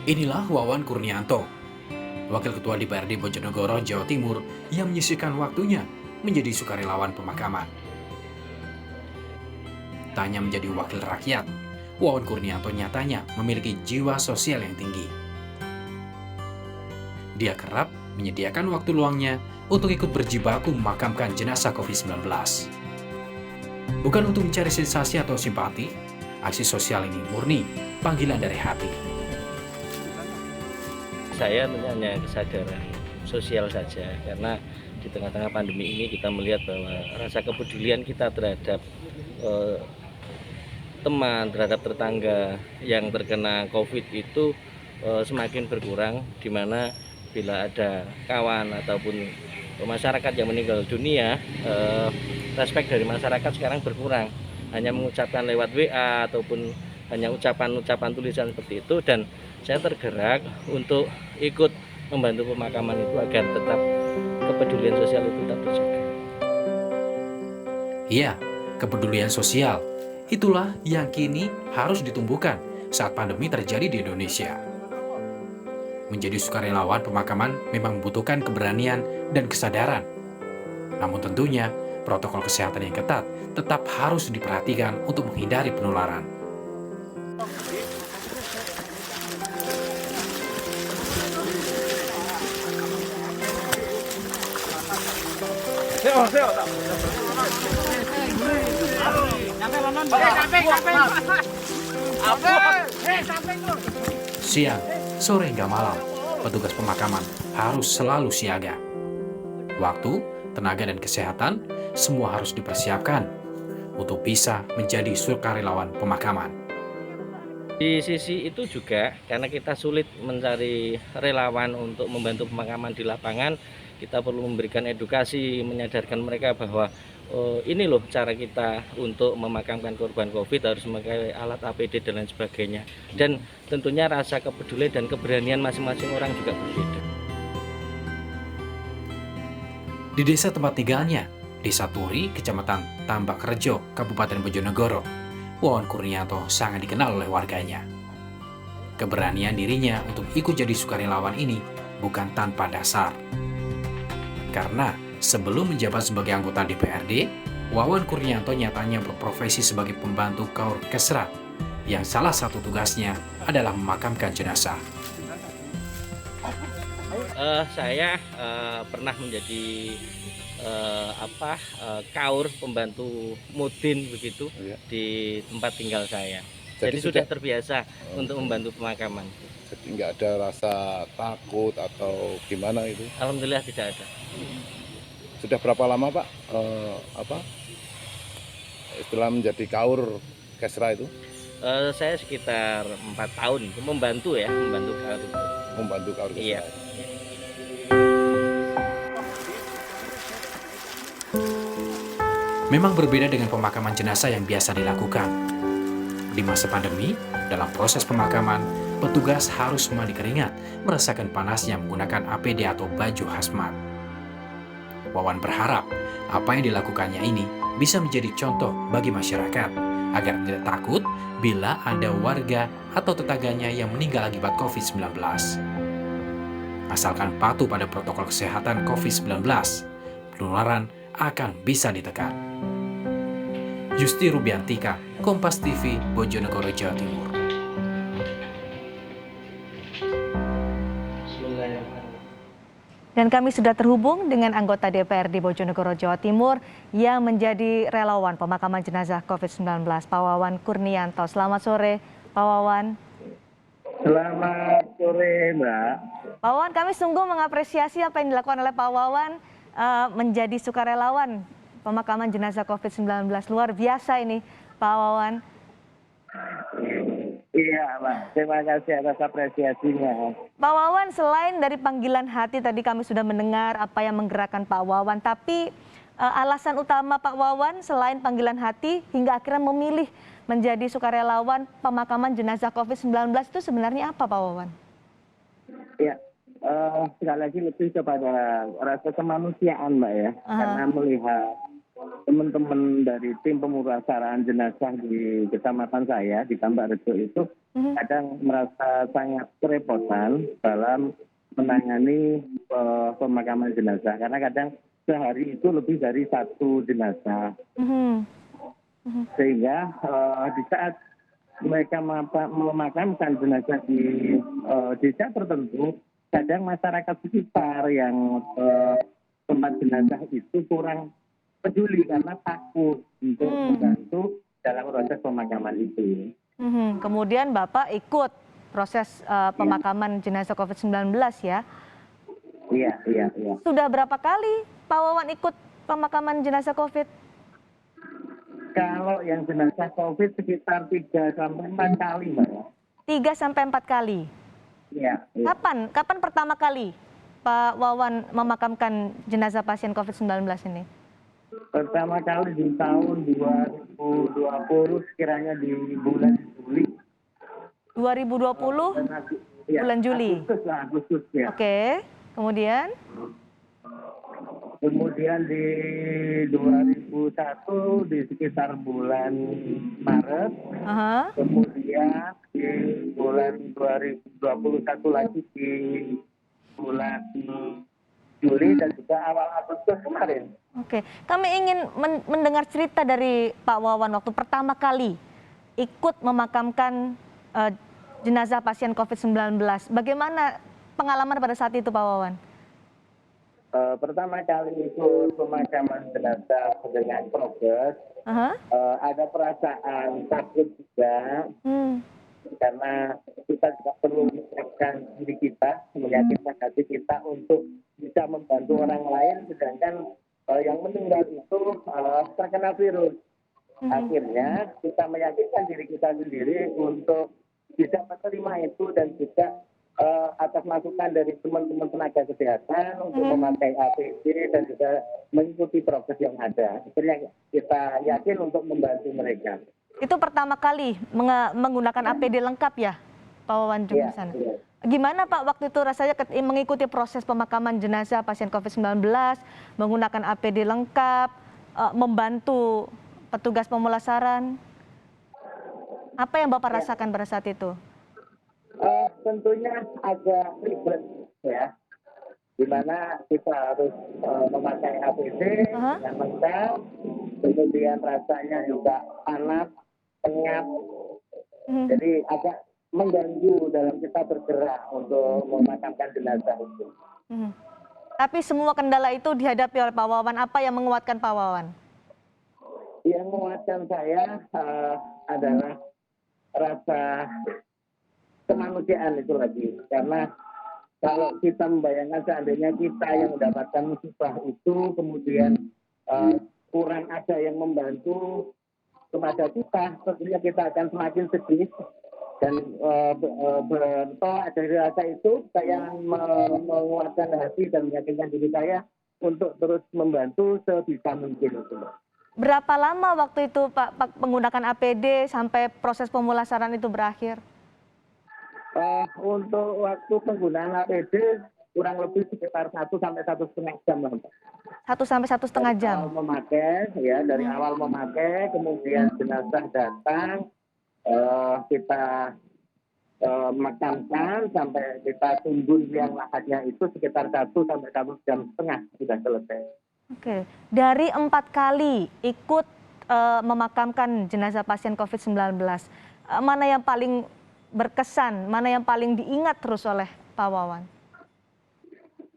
Inilah Wawan Kurnianto, Wakil Ketua DPRD Bojonegoro, Jawa Timur, yang menyisihkan waktunya menjadi sukarelawan pemakaman. Tak hanya menjadi wakil rakyat, Wawan Kurnianto nyatanya memiliki jiwa sosial yang tinggi. Dia kerap menyediakan waktu luangnya untuk ikut berjibaku memakamkan jenazah COVID-19. Bukan untuk mencari sensasi atau simpati, aksi sosial ini murni panggilan dari hati. Saya hanya kesadaran sosial saja, karena di tengah-tengah pandemi ini kita melihat bahwa rasa kepedulian kita terhadap teman, terhadap tetangga yang terkena COVID itu semakin berkurang, di mana bila ada kawan ataupun masyarakat yang meninggal dunia, respek dari masyarakat sekarang berkurang, hanya mengucapkan lewat WA ataupun hanya ucapan-ucapan tulisan seperti itu. Dan saya tergerak untuk ikut membantu pemakaman itu agar tetap kepedulian sosial itu tetap terjaga. Iya, kepedulian sosial. Itulah yang kini harus ditumbuhkan saat pandemi terjadi di Indonesia. Menjadi sukarelawan pemakaman memang membutuhkan keberanian dan kesadaran. Namun tentunya, protokol kesehatan yang ketat tetap harus diperhatikan untuk menghindari penularan. Siang, sore hingga malam, petugas pemakaman harus selalu siaga. Waktu, tenaga, dan kesehatan semua harus dipersiapkan untuk bisa menjadi sukarelawan pemakaman. Di sisi itu juga, karena kita sulit mencari relawan untuk membantu pemakaman di lapangan, kita perlu memberikan edukasi, menyadarkan mereka bahwa ini loh cara kita untuk memakamkan korban COVID, harus memakai alat APD dan lain sebagainya. Dan tentunya rasa kepedulian dan keberanian masing-masing orang juga berbeda. Di desa tempat tinggalnya, Desa Turi, Kecamatan Tambak Rejo, Kabupaten Bojonegoro, Wawan Kurnianto sangat dikenal oleh warganya. Keberanian dirinya untuk ikut jadi sukarelawan ini bukan tanpa dasar. Karena sebelum menjabat sebagai anggota DPRD, Wawan Kurnianto nyatanya berprofesi sebagai pembantu Kaur Kesra, yang salah satu tugasnya adalah memakamkan jenazah. Saya pernah menjadi kaur pembantu mudin begitu di tempat tinggal saya. Jadi sudah terbiasa untuk membantu pemakaman. Jadi nggak ada rasa takut atau gimana itu? Alhamdulillah tidak ada. Sudah berapa lama Pak setelah menjadi kaur Kesra itu? Saya sekitar 4 tahun membantu kaur itu. Membantu kaur Kesra. Iya. Memang berbeda dengan pemakaman jenazah yang biasa dilakukan. Di masa pandemi, dalam proses pemakaman, petugas harus mandi keringat, merasakan panasnya menggunakan APD atau baju hazmat. Wawan berharap apa yang dilakukannya ini bisa menjadi contoh bagi masyarakat agar tidak takut bila ada warga atau tetangganya yang meninggal akibat COVID-19. Asalkan patuh pada protokol kesehatan COVID-19, penularan akan bisa ditekan. Justi Rubiantika, Kompas TV, Bojonegoro, Jawa Timur. Dan kami sudah terhubung dengan anggota DPRD Bojonegoro, Jawa Timur yang menjadi relawan pemakaman jenazah COVID-19, Pak Wawan Kurnianto. Selamat sore, Pak Wawan. Selamat sore, Mbak. Pak Wawan, kami sungguh mengapresiasi apa yang dilakukan oleh Pak Wawan menjadi sukarelawan pemakaman jenazah COVID-19. Luar biasa ini, Pak Wawan. Iya, Mbak. Terima kasih atas apresiasinya. Pak Wawan, selain dari panggilan hati tadi kami sudah mendengar apa yang menggerakkan Pak Wawan, tapi alasan utama Pak Wawan selain panggilan hati hingga akhirnya memilih menjadi sukarelawan pemakaman jenazah COVID-19 itu sebenarnya apa, Pak Wawan? Ya, sekali lagi lebih kepada rasa kemanusiaan, Mbak ya. Karena melihat teman-teman dari tim pemulasaran jenazah di kecamatan saya di Tambak Rejo itu Mhm. kadang merasa sangat kerepotan dalam menangani pemakaman jenazah karena kadang sehari itu lebih dari satu jenazah Mhm. Mhm. sehingga di saat mereka memakamkan jenazah di desa tertentu kadang masyarakat sekitar yang tempat jenazah itu kurang peduli karena takut untuk membantu dalam proses pemakaman itu. Mhm. Kemudian Bapak ikut proses pemakaman jenazah COVID-19 ya. Iya, iya, iya. Sudah berapa kali Pak Wawan ikut pemakaman jenazah COVID? Kalau yang jenazah COVID sekitar 3 sampai 4 kali, Mbak. 3 sampai 4 kali. Iya, iya. Kapan pertama kali Pak Wawan memakamkan jenazah pasien COVID-19 ini? Pertama kali di tahun 2020 sekiranya di bulan Juli. 2020 Ya, bulan Juli. Agustus ya. Oke. Kemudian Kemudian di 2001 di sekitar bulan Maret. aha. Kemudian di bulan 2021 lagi di bulan Juli dan juga awal Agustus kemarin. Oke. Kami ingin mendengar cerita dari Pak Wawan waktu pertama kali ikut memakamkan jenazah pasien COVID-19. Bagaimana pengalaman pada saat itu Pak Wawan? Pertama kali ikut pemakaman jenazah dengan progres, Aha. ada perasaan takut juga Hmm. karena kita juga perlu menyiapkan diri kita, meyakinkan hati kita untuk bisa membantu orang lain, sedangkan yang meninggal itu terkena virus. Akhirnya kita meyakinkan diri kita sendiri untuk bisa menerima itu dan juga atas masukan dari teman-teman tenaga kesehatan untuk memakai APD dan juga mengikuti proses yang ada. Akhirnya kita yakin untuk membantu mereka. Itu pertama kali menggunakan APD lengkap ya, Pak Wawan Iya, Jungsan? iya. Gimana Pak waktu itu rasanya mengikuti proses pemakaman jenazah pasien COVID-19, menggunakan APD lengkap, membantu petugas pemulasaran? Apa yang Bapak rasakan pada saat itu? Tentunya agak ribet ya, di mana kita harus memakai APD Aha. yang lengkap, kemudian rasanya juga panas, pengap, Mhm. jadi agak mengganggu dalam kita bergerak untuk memakamkan jenazah itu. Mhm. Tapi semua kendala itu dihadapi oleh Pak Wawan. Apa yang menguatkan Pak Wawan? Yang menguatkan saya adalah rasa kemanusiaan itu lagi, karena kalau kita membayangkan seandainya kita yang mendapatkan musibah itu kemudian kurang ada yang membantu kepada kita, tentunya kita akan semakin sedih dan bertolak dari rasa itu saya menguatkan hati dan meyakinkan diri saya untuk terus membantu sebisa mungkin itu. Berapa lama waktu itu Pak menggunakan APD sampai proses pemulasaran itu berakhir? Untuk waktu penggunaan APD kurang lebih sekitar 1 sampai 1,5 jam lah, Mbak. 1 sampai 1,5 jam. Awal memakai, ya dari awal memakai, kemudian jenazah datang, kita makamkan sampai kita tunggu liang lahatnya itu sekitar 1 sampai 1,5 jam sudah selesai. Oke, dari 4 kali ikut memakamkan jenazah pasien COVID-19, mana yang paling berkesan, mana yang paling diingat terus oleh Pak Wawan?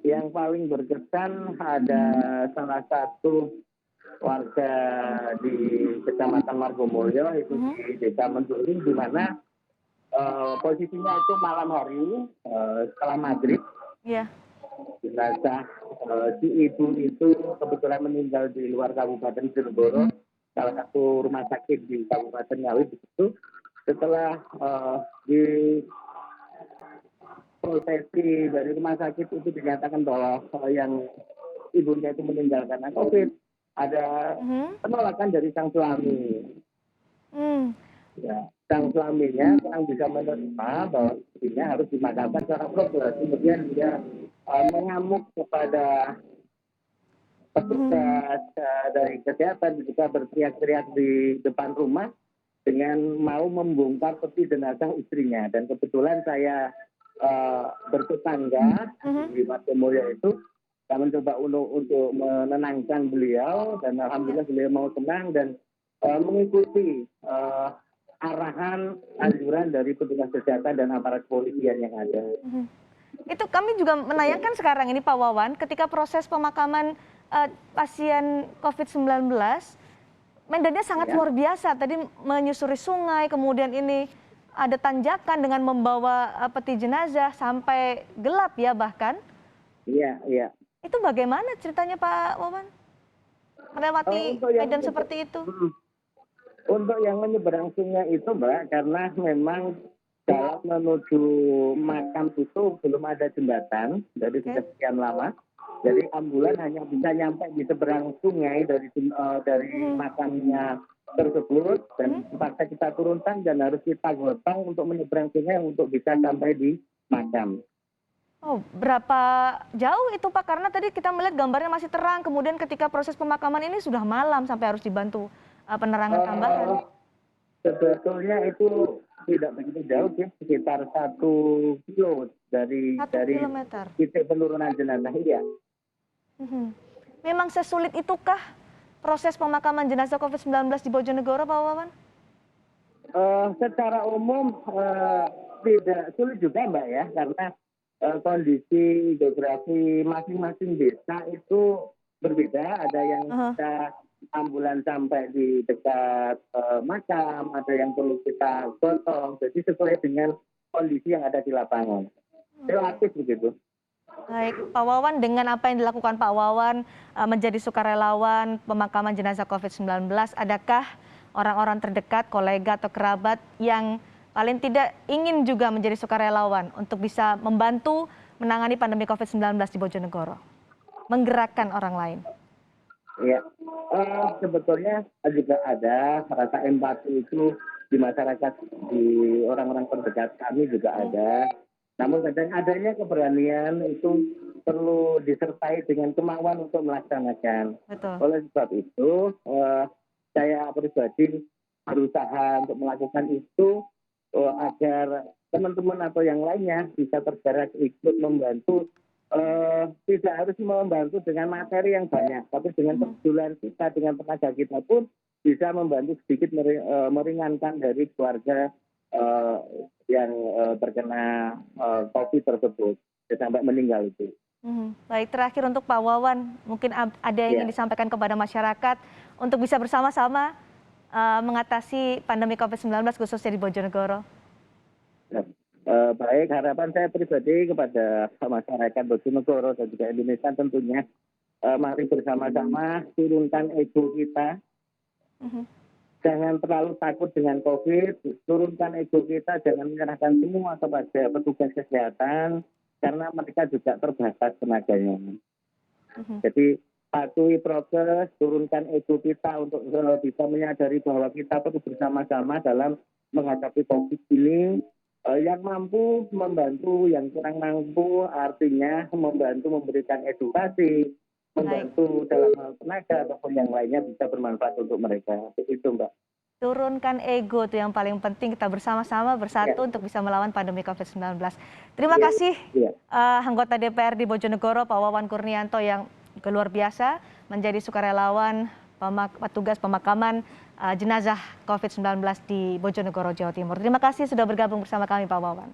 Yang paling berkesan ada salah satu warga di Kecamatan Margomulyo itu di Desa Menduri, di mana posisinya itu malam hari setelah maghrib. Iya. Jenazah si ibu itu kebetulan meninggal di luar Kabupaten Cirebon, salah satu rumah sakit di Kabupaten Ngawi begitu. Setelah di prosesi dari rumah sakit itu dinyatakan bahwa yang ibunya itu meninggal karena COVID, ada penolakan dari sang suami. Ya, sang suaminya kurang bisa menerima bahwa istrinya harus dimakamkan secara proper. Kemudian dia mengamuk kepada petugas dari kesehatan juga berteriak-teriak di depan rumah dengan mau membongkar peti jenazah istrinya. Dan kebetulan saya bertetangga di Matomulyo itu, saya mencoba untuk menenangkan beliau, dan alhamdulillah beliau mau tenang dan mengikuti arahan anjuran dari petugas kesehatan dan aparat kepolisian yang ada. Itu kami juga menayangkan sekarang ini Pak Wawan, ketika proses pemakaman pasien COVID-19, medannya sangat luar biasa. Tadi menyusuri sungai, kemudian ini ada tanjakan dengan membawa peti jenazah sampai gelap ya bahkan. Iya, iya. Itu bagaimana ceritanya Pak Wawan? Melewati medan seperti itu? Untuk yang menyeberang sungai itu, Mbak, karena memang jalan menuju makam itu belum ada jembatan, jadi sudah sekian lama. Jadi ambulan hanya bisa nyampe di seberang sungai dari makamnya tersebut, dan terpaksa kita turunkan dan harus kita gotong untuk menyeberang sungai untuk bisa sampai di makam. Oh, berapa jauh itu Pak? Karena tadi kita melihat gambarnya masih terang, kemudian ketika proses pemakaman ini sudah malam sampai harus dibantu penerangan tambahan. Sebetulnya itu tidak begitu jauh ya, sekitar 1 kilo dari kilometer. titik penurunan jenazah. Iya. Memang sesulit itukah proses pemakaman jenazah COVID-19 di Bojonegoro, Pak Wawan? Secara umum tidak sulit juga, Mbak, ya, karena kondisi geografi masing-masing desa itu berbeda. Ada yang bisa ambulan sampai di dekat makam, ada yang perlu kita gotong. Jadi sesuai dengan kondisi yang ada di lapangan. Relatif begitu. Baik, Pak Wawan, dengan apa yang dilakukan Pak Wawan menjadi sukarelawan pemakaman jenazah COVID-19, adakah orang-orang terdekat, kolega atau kerabat yang paling tidak ingin juga menjadi sukarelawan untuk bisa membantu menangani pandemi COVID-19 di Bojonegoro? Menggerakkan orang lain. Ya, sebetulnya juga ada rasa empati itu di masyarakat, di orang-orang terdekat kami juga ada. Namun kadang adanya keberanian itu perlu disertai dengan kemauan untuk melaksanakan. Betul. Oleh sebab itu, saya pribadi berusaha untuk melakukan itu agar teman-teman atau yang lainnya bisa tergerak ikut membantu. Tidak harus membantu dengan materi yang banyak, tapi dengan kepedulian kita, dengan tenaga kita pun bisa membantu sedikit meringankan dari keluarga yang terkena COVID tersebut sampai meninggal itu. Baik, terakhir untuk Pak Wawan, mungkin ada yang ingin disampaikan kepada masyarakat untuk bisa bersama-sama mengatasi pandemi COVID-19 khususnya di Bojonegoro. Baik, harapan saya pribadi kepada masyarakat Bojonegoro dan juga Indonesia tentunya, mari bersama-sama turunkan ego kita. Jangan terlalu takut dengan COVID, turunkan ego kita, jangan menyerahkan semua kepada petugas kesehatan, karena mereka juga terbatas tenaganya. Jadi patuhi prokes, turunkan ego kita untuk bisa menyadari bahwa kita perlu bersama-sama dalam menghadapi COVID ini. Yang mampu membantu, yang kurang mampu artinya membantu memberikan edukasi, membantu dalam hal tenaga ataupun yang lainnya bisa bermanfaat untuk mereka. Itu, Mbak. Turunkan ego, itu yang paling penting, kita bersama-sama bersatu untuk bisa melawan pandemi COVID-19. Terima kasih anggota DPR di Bojonegoro, Pak Wawan Kurnianto, yang luar biasa menjadi sukarelawan petugas pemakaman jenazah COVID-19 di Bojonegoro, Jawa Timur. Terima kasih sudah bergabung bersama kami, Pak Wawan.